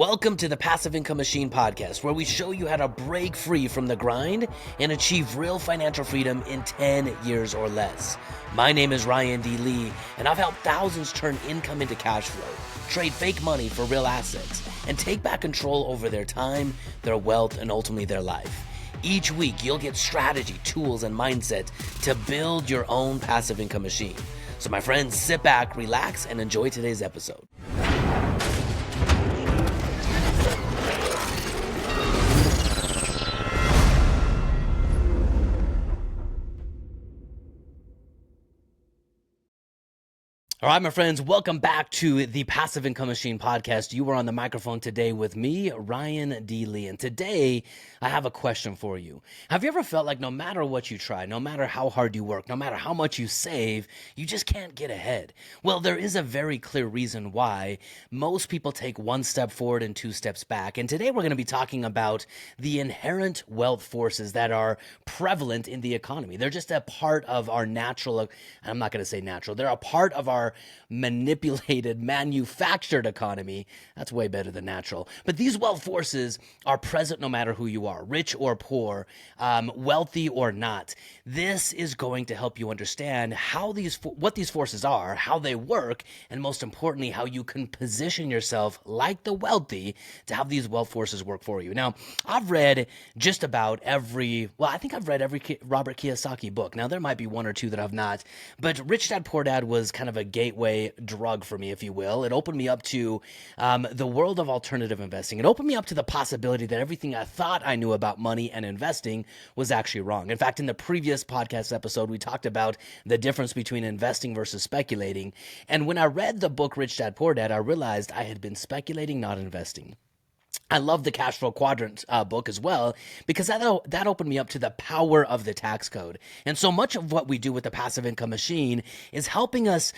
Welcome to the Passive Income Machine podcast, where we show you how to break free from the grind and achieve real financial freedom in 10 years or less. My name is Ryan D. Lee, and I've helped thousands turn income into cash flow, trade fake money for real assets, and take back control over their time, their wealth, and ultimately their life. Each week, you'll get strategy, tools, and mindset to build your own passive income machine. So my friends, sit back, relax, and enjoy today's episode. All right, my friends, welcome back to the Passive Income Machine podcast. You are on the microphone today with me, Ryan D. Lee, and today I have a question for you. Have you ever felt like no matter what you try, no matter how hard you work, no matter how much you save, you just can't get ahead? Well, there is a very clear reason why. Most people take one step forward and two steps back, and today we're going to be talking about the inherent wealth forces that are prevalent in the economy. They're just a part of our natural, I'm not going to say natural, they're a part of our manipulated, manufactured economy. That's way better than natural. But these wealth forces are present no matter who you are, rich or poor, wealthy or not. This is going to help you understand what these forces are, how they work, and most importantly, how you can position yourself like the wealthy to have these wealth forces work for you. Now, I've read just about every Robert Kiyosaki book. Now, there might be one or two that I've not, but Rich Dad Poor Dad was kind of a gateway drug for me, if you will. It opened me up to the world of alternative investing. It opened me up to the possibility that everything I thought I knew about money and investing was actually wrong. In fact, in the previous podcast episode, we talked about the difference between investing versus speculating. And when I read the book Rich Dad Poor Dad, I realized I had been speculating, not investing. I love the Cash Flow Quadrant book as well, because that opened me up to the power of the tax code. And so much of what we do with the Passive Income Machine is helping us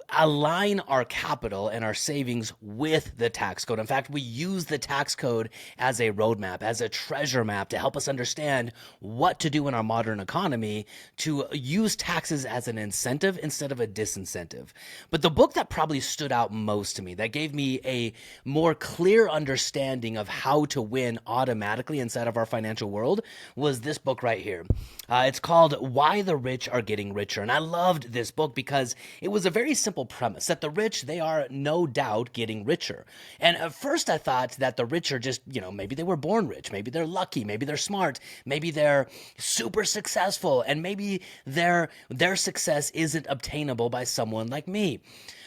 align our capital and our savings with the tax code. In fact, we use the tax code as a roadmap, as a treasure map to help us understand what to do in our modern economy to use taxes as an incentive instead of a disincentive. But the book that probably stood out most to me, that gave me a more clear understanding of how to win automatically inside of our financial world, was this book right here. It's called Why the Rich Are Getting Richer. And I loved this book because it was a very simple premise that the rich, they are no doubt getting richer. And at first I thought that the rich are just, maybe they were born rich, maybe they're lucky, maybe they're smart, maybe they're super successful, and maybe their success isn't obtainable by someone like me.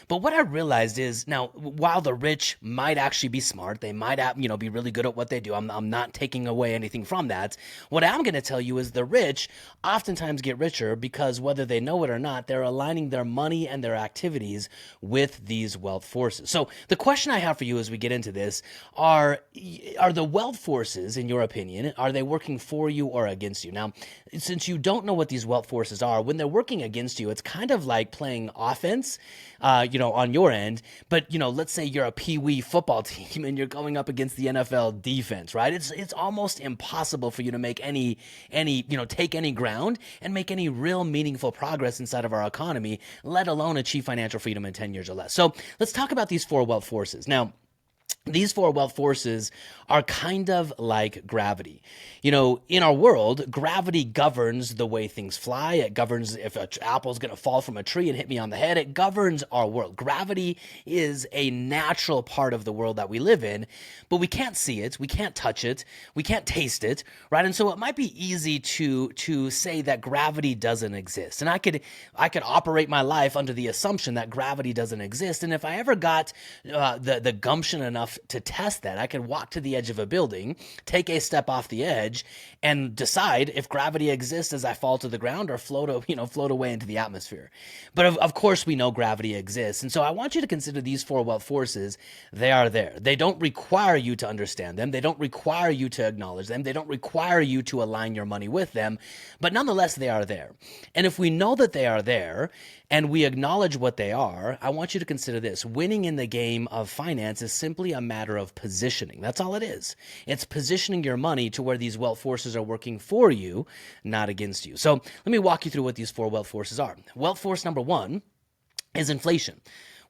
But what I realized is, now, while the rich might actually be smart, they might be really good at what they do. I'm not taking away anything from that. What I'm going to tell you is the rich oftentimes get richer because whether they know it or not, they're aligning their money and their activities with these wealth forces. So the question I have for you as we get into this are the wealth forces, in your opinion, are they working for you or against you? Now, since you don't know what these wealth forces are, when they're working against you, it's kind of like playing offense, on your end. But, let's say you're a Pee-wee football team and you're going up against the NFL defense, right? It's almost impossible for you to make take any ground and make any real meaningful progress inside of our economy, let alone achieve financial freedom in 10 years or less. So let's talk about these four wealth forces. Now, these four wealth forces are kind of like gravity. In our world, gravity governs the way things fly. It governs if an apple is going to fall from a tree and hit me on the head. It governs our world. Gravity is a natural part of the world that we live in, but we can't see it. We can't touch it. We can't taste it, right? And so it might be easy to say that gravity doesn't exist. And I could operate my life under the assumption that gravity doesn't exist. And if I ever got the gumption enough to test that, I could walk to the edge of a building, take a step off the edge, and decide if gravity exists as I fall to the ground or float away into the atmosphere. But of course we know gravity exists. And so I want you to consider these four wealth forces. They are there. They don't require you to understand them. They don't require you to acknowledge them. They don't require you to align your money with them. But nonetheless, they are there. And if we know that they are there and we acknowledge what they are, I want you to consider this. Winning in the game of finance is simply a matter of positioning. That's all it is. It's positioning your money to where these wealth forces are working for you, not against you. So let me walk you through what these four wealth forces are. Wealth force number one is inflation.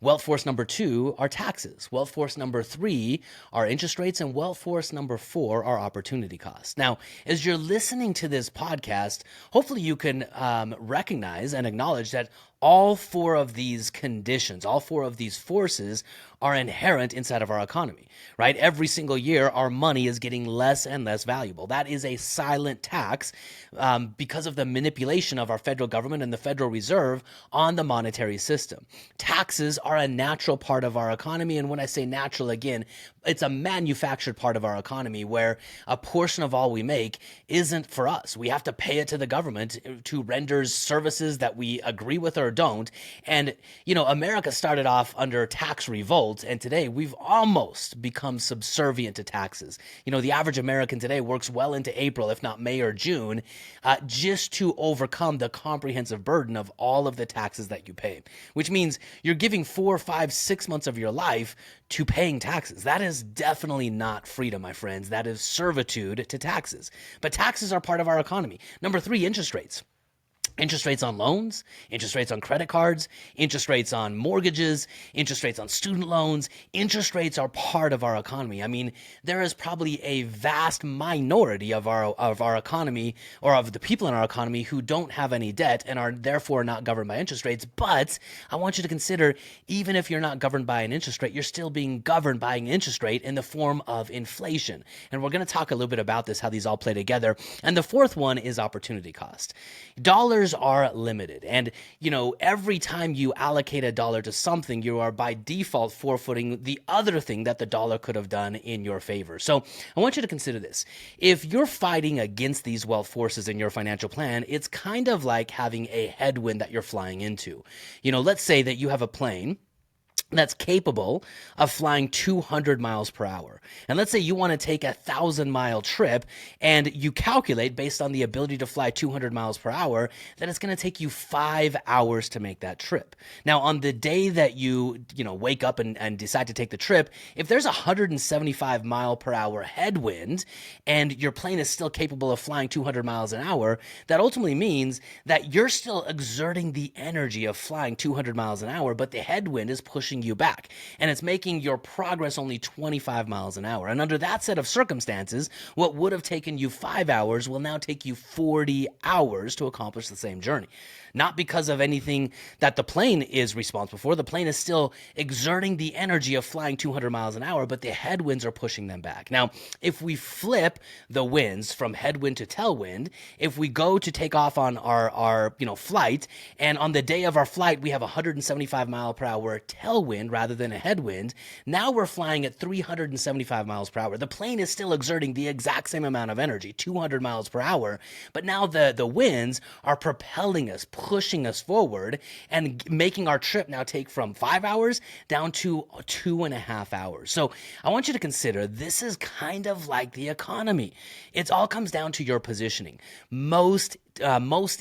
Wealth force number 2 are taxes. Wealth force number 3 are interest rates. And wealth force number 4 are opportunity costs. Now, as you're listening to this podcast, hopefully you can recognize and acknowledge that all 4 of these conditions, all 4 of these forces are inherent inside of our economy, right? Every single year, our money is getting less and less valuable. That is a silent tax because of the manipulation of our federal government and the Federal Reserve on the monetary system. Taxes are a natural part of our economy. And when I say natural, again, it's a manufactured part of our economy where a portion of all we make isn't for us. We have to pay it to the government to render services that we agree with or don't. And, America started off under tax revolt, and today we've almost become subservient to taxes. The average American today works well into April, if not May or June, just to overcome the comprehensive burden of all of the taxes that you pay, which means you're giving 4, 5, 6 months of your life to paying taxes. That is definitely not freedom, my friends. That is servitude to taxes. But taxes are part of our economy. Number 3, interest rates. Interest rates on loans, interest rates on credit cards, interest rates on mortgages, interest rates on student loans. Interest rates are part of our economy. I mean, there is probably a vast minority of our economy, or of the people in our economy, who don't have any debt and are therefore not governed by interest rates. But I want you to consider, even if you're not governed by an interest rate, you're still being governed by an interest rate in the form of inflation. And we're going to talk a little bit about this, how these all play together. And the fourth one is opportunity cost. Dollars are limited. And, every time you allocate a dollar to something, you are by default forfeiting the other thing that the dollar could have done in your favor. So I want you to consider this. If you're fighting against these wealth forces in your financial plan, it's kind of like having a headwind that you're flying into. Let's say that you have a plane that's capable of flying 200 miles per hour. And let's say you want to take a 1,000-mile trip, and you calculate, based on the ability to fly 200 miles per hour, that it's going to take you 5 hours to make that trip. Now, on the day that you wake up and decide to take the trip, if there's a 175 mile per hour headwind and your plane is still capable of flying 200 miles an hour, that ultimately means that you're still exerting the energy of flying 200 miles an hour, but the headwind is pushing you back, and it's making your progress only 25 miles an hour. And under that set of circumstances, what would have taken you 5 hours will now take you 40 hours to accomplish the same journey. Not because of anything that the plane is responsible for. The plane is still exerting the energy of flying 200 miles an hour, but the headwinds are pushing them back. Now, if we flip the winds from headwind to tailwind, if we go to take off on our flight, and on the day of our flight we have 175 mile per hour tailwind rather than a headwind, now we're flying at 375 miles per hour. The plane is still exerting the exact same amount of energy, 200 miles per hour, but now the winds are propelling us, pushing us forward, and making our trip now take from 5 hours down to 2.5 hours. So I want you to consider, this is kind of like the economy. It all comes down to your positioning. Most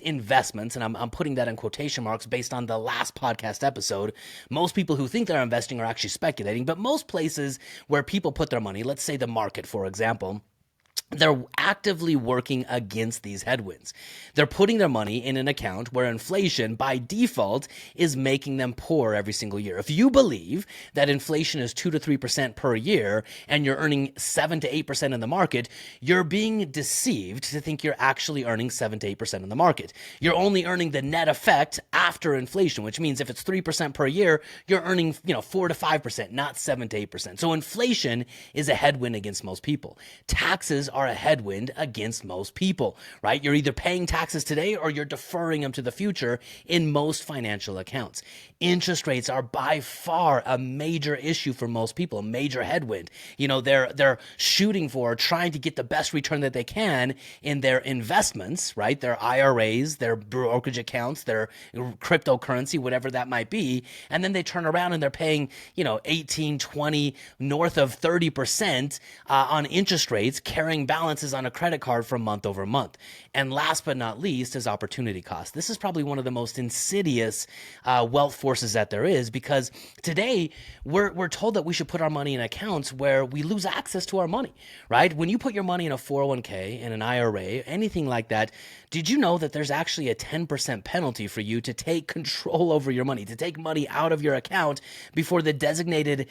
investments, and I'm putting that in quotation marks based on the last podcast episode, most people who think they're investing are actually speculating, but most places where people put their money, let's say the market, for example, they're actively working against these headwinds. They're putting their money in an account where inflation, by default, is making them poor every single year. If you believe that inflation is 2 to 3% per year and you're earning 7 to 8% in the market, you're being deceived to think you're actually earning 7 to 8% in the market. You're only earning the net effect after inflation, which means if it's 3% per year, you're earning 4 to 5%, not 7 to 8%. So inflation is a headwind against most people. Taxes are a headwind against most people, right? You're either paying taxes today or you're deferring them to the future in most financial accounts. Interest rates are by far a major issue for most people, a major headwind. They're shooting for, trying to get the best return that they can in their investments, right? Their IRAs, their brokerage accounts, their cryptocurrency, whatever that might be. And then they turn around and they're paying, 18, 20, north of 30% on interest rates, carrying balances on a credit card from month over month. And last but not least is opportunity cost. This is probably one of the most insidious wealth forces that there is, because today we're told that we should put our money in accounts where we lose access to our money, right? When you put your money in a 401k, in an IRA, anything like that, did you know that there's actually a 10% penalty for you to take control over your money, to take money out of your account before the designated,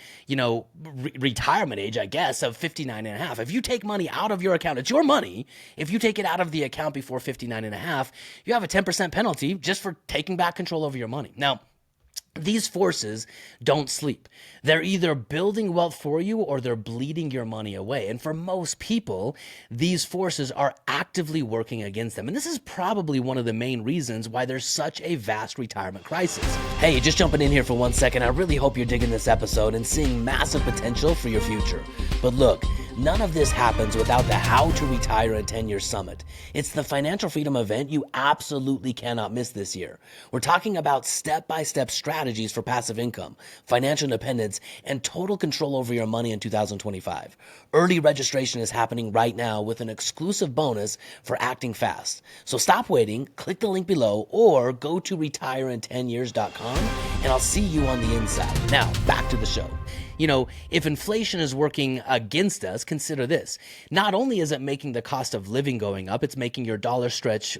retirement age, I guess, of 59 and a half? If you take money out of your account, it's your money. If you take it out of the account before 59 and a half, you have a 10% penalty just for taking back control over your money. Now, these forces don't sleep. They're either building wealth for you or they're bleeding your money away. And for most people, these forces are actively working against them. And this is probably one of the main reasons why there's such a vast retirement crisis. Hey, just jumping in here for 1 second. I really hope you're digging this episode and seeing massive potential for your future. But look, none of this happens without the How to Retire in 10 Years Summit. It's the financial freedom event you absolutely cannot miss this year. We're talking about step-by-step strategies for passive income, financial independence, and total control over your money in 2025. Early registration is happening right now with an exclusive bonus for acting fast. So stop waiting, click the link below, or go to retireit10years.com, and I'll see you on the inside. Now, back to the show. If inflation is working against us, consider this. Not only is it making the cost of living going up, it's making your dollar stretch,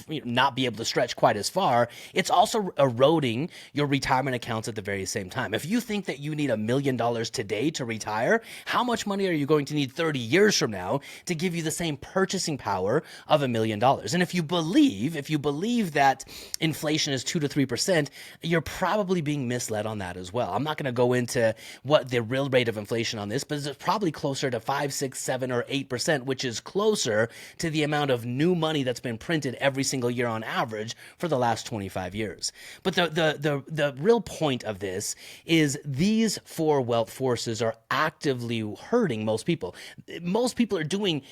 not be able to stretch quite as far. It's also eroding your retirement accounts at the very same time. If you think that you need $1 million today to retire, how much money are you going to need 30 years from now to give you the same purchasing power of $1 million? And if you believe that inflation is 2 to 3%, you're probably being misled on that as well. I'm not going to go into what the real rate of inflation on this, but it's probably closer to 5, 6, 7, or 8%, which is closer to the amount of new money that's been printed every single year on average for the last 25 years. But the real point of this is these four wealth forces are actively hurting most people. Most people are doing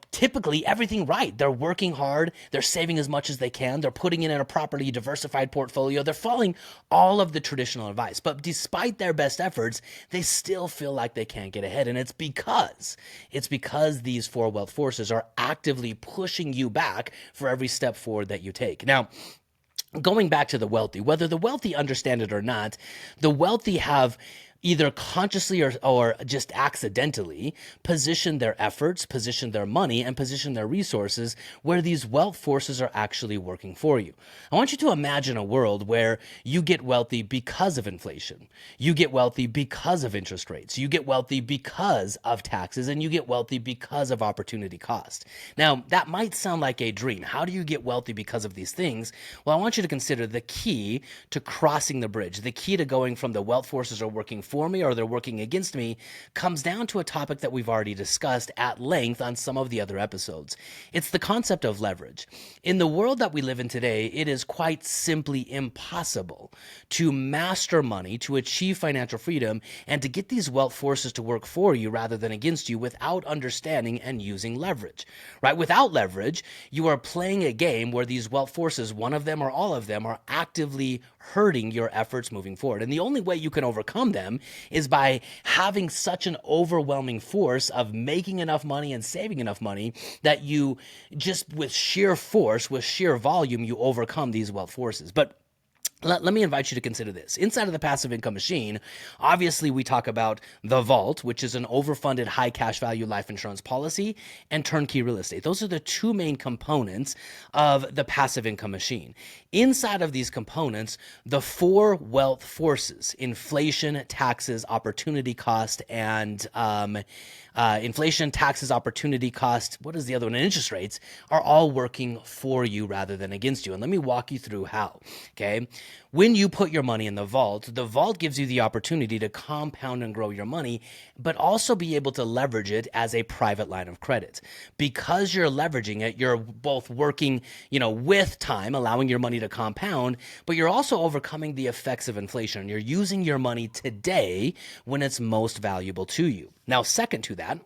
typically everything right. They're working hard. They're saving as much as they can. They're putting it in a properly diversified portfolio. They're following all of the traditional advice. But despite their best efforts, they still feel like they can't get ahead. And it's because these four wealth forces are actively pushing you back for every step forward that you take. Now, going back to the wealthy, whether the wealthy understand it or not, the wealthy have either consciously or just accidentally position their efforts, position their money, and position their resources where these wealth forces are actually working for you. I want you to imagine a world where you get wealthy because of inflation. You get wealthy because of interest rates. You get wealthy because of taxes, and you get wealthy because of opportunity cost. Now, that might sound like a dream. How do you get wealthy because of these things? Well, I want you to consider the key to crossing the bridge, the key to going from the wealth forces are working for me or they're working against me, comes down to a topic that we've already discussed at length on some of the other episodes. It's the concept of leverage. In the world that we live in today, it is quite simply impossible to master money, to achieve financial freedom, and to get these wealth forces to work for you rather than against you without understanding and using leverage, right? Without leverage, you are playing a game where these wealth forces, one of them or all of them, are actively hurting your efforts moving forward. And the only way you can overcome them is by having such an overwhelming force of making enough money and saving enough money that you just with sheer force, with sheer volume, you overcome these wealth forces. But let me invite you to consider this. Inside of the passive income machine, obviously we talk about the vault, which is an overfunded high cash value life insurance policy, and turnkey real estate. Those are the two main components of the passive income machine. Inside of these components, the four wealth forces, inflation, taxes, opportunity cost, and inflation, taxes, opportunity cost, what is the other one? And interest rates are all working for you rather than against you. And let me walk you through how, okay? When you put your money in the vault gives you the opportunity to compound and grow your money, but also be able to leverage it as a private line of credit. Because you're leveraging it, you're both working, with time, allowing your money to compound, but you're also overcoming the effects of inflation. You're using your money today when it's most valuable to you. Now, second to that,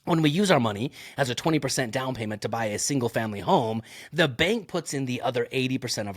when we use our money as a 20% down payment to buy a single family home, the bank puts in the other 80%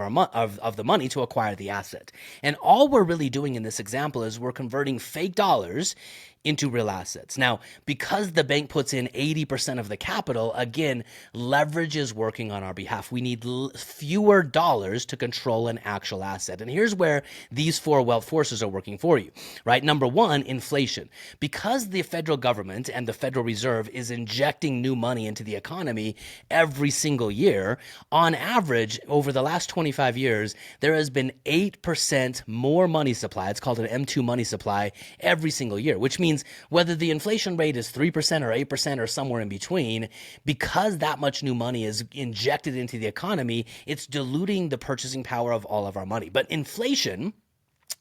of the money to acquire the asset. And all we're really doing in this example is we're converting fake dollars into real assets. Now, because the bank puts in 80% of the capital, again, leverage is working on our behalf. We need fewer dollars to control an actual asset. And here's where these four wealth forces are working for you, right? Number one, inflation. Because the federal government and the Federal Reserve is injecting new money into the economy every single year, on average, over the last 25 years, there has been 8% more money supply. It's called an M2 money supply every single year, which means whether the inflation rate is 3% or 8% or somewhere in between, because that much new money is injected into the economy, it's diluting the purchasing power of all of our money. But inflation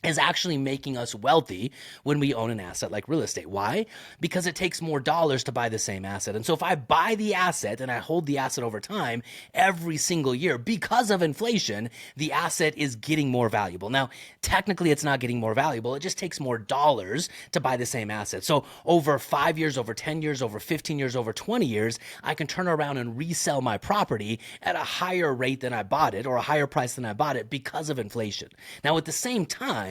is actually making us wealthy when we own an asset like real estate. Why? Because it takes more dollars to buy the same asset. And so if I buy the asset and I hold the asset over time, every single year, because of inflation, the asset is getting more valuable. Now, technically it's not getting more valuable. It just takes more dollars to buy the same asset. So over 5 years, over 10 years, over 15 years, over 20 years, I can turn around and resell my property at a higher rate than I bought it, or a higher price than I bought it, because of inflation. Now, at the same time,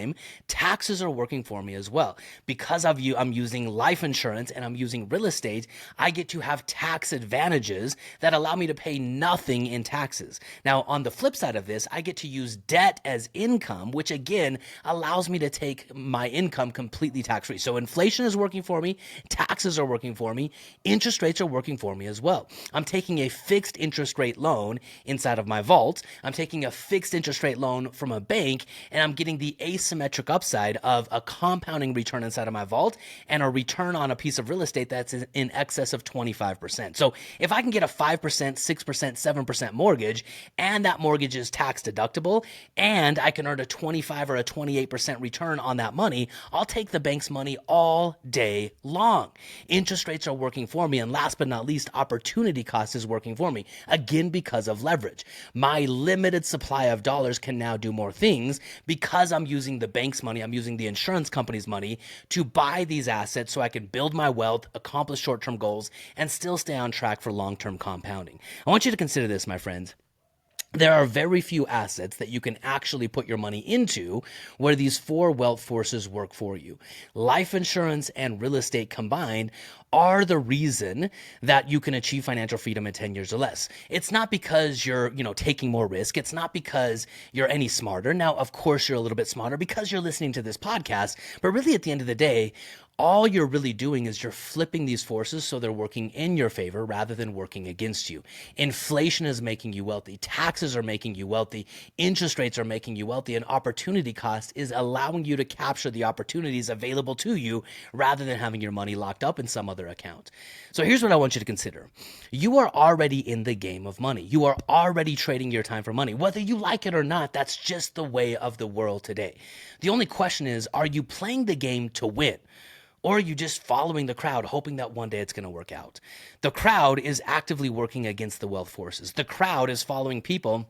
taxes are working for me as well. Because I'm using life insurance and I'm using real estate, I get to have tax advantages that allow me to pay nothing in taxes. Now, on the flip side of this, I get to use debt as income, which again allows me to take my income completely tax-free. So inflation is working for me, taxes are working for me, interest rates are working for me as well. I'm taking a fixed interest rate loan inside of my vault. I'm taking a fixed interest rate loan from a bank, and I'm getting the asymmetric upside of a compounding return inside of my vault and a return on a piece of real estate that's in excess of 25%. So if I can get a 5%, 6%, 7% mortgage, and that mortgage is tax deductible, and I can earn a 25 or a 28% return on that money, I'll take the bank's money all day long. Interest rates are working for me, and last but not least, opportunity cost is working for me, again because of leverage. My limited supply of dollars can now do more things because I'm using the bank's money, I'm using the insurance company's money to buy these assets so I can build my wealth, accomplish short-term goals, and still stay on track for long-term compounding. I want you to consider this, my friends. There are very few assets that you can actually put your money into where these four wealth forces work for you. Life insurance and real estate combined are the reason that you can achieve financial freedom in 10 years or less. It's not because you're, taking more risk. It's not because you're any smarter. Now, of course, you're a little bit smarter because you're listening to this podcast, but really at the end of the day, all you're really doing is you're flipping these forces so they're working in your favor rather than working against you. Inflation is making you wealthy. Taxes are making you wealthy. Interest rates are making you wealthy. And opportunity cost is allowing you to capture the opportunities available to you rather than having your money locked up in some other account. So here's what I want you to consider. You are already in the game of money. You are already trading your time for money. Whether you like it or not, that's just the way of the world today. The only question is, are you playing the game to win? Or are you just following the crowd, hoping that one day it's going to work out? The crowd is actively working against the wealth forces. The crowd is following people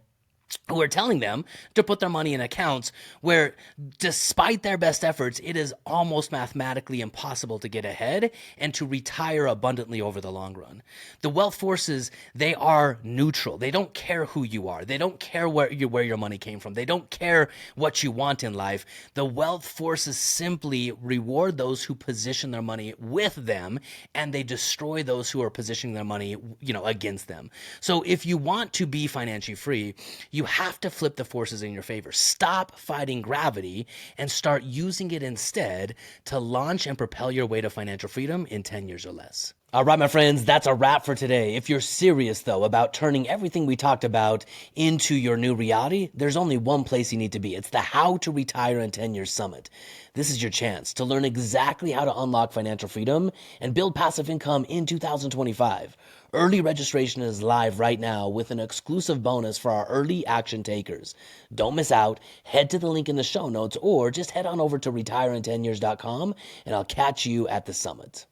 who are telling them to put their money in accounts where, despite their best efforts, it is almost mathematically impossible to get ahead and to retire abundantly over the long run. The wealth forces, they are neutral. They don't care who you are. They don't care where your money came from. They don't care what you want in life. The wealth forces simply reward those who position their money with them, and they destroy those who are positioning their money, against them. So if you want to be financially free, you have to flip the forces in your favor. Stop fighting gravity and start using it instead to launch and propel your way to financial freedom in 10 years or less. All right, my friends, that's a wrap for today. If you're serious, though, about turning everything we talked about into your new reality, there's only one place you need to be. It's the How to Retire in 10 Years Summit. This is your chance to learn exactly how to unlock financial freedom and build passive income in 2025. Early registration is live right now with an exclusive bonus for our early action takers. Don't miss out. Head to the link in the show notes or just head on over to retireintenyears.com and I'll catch you at the summit.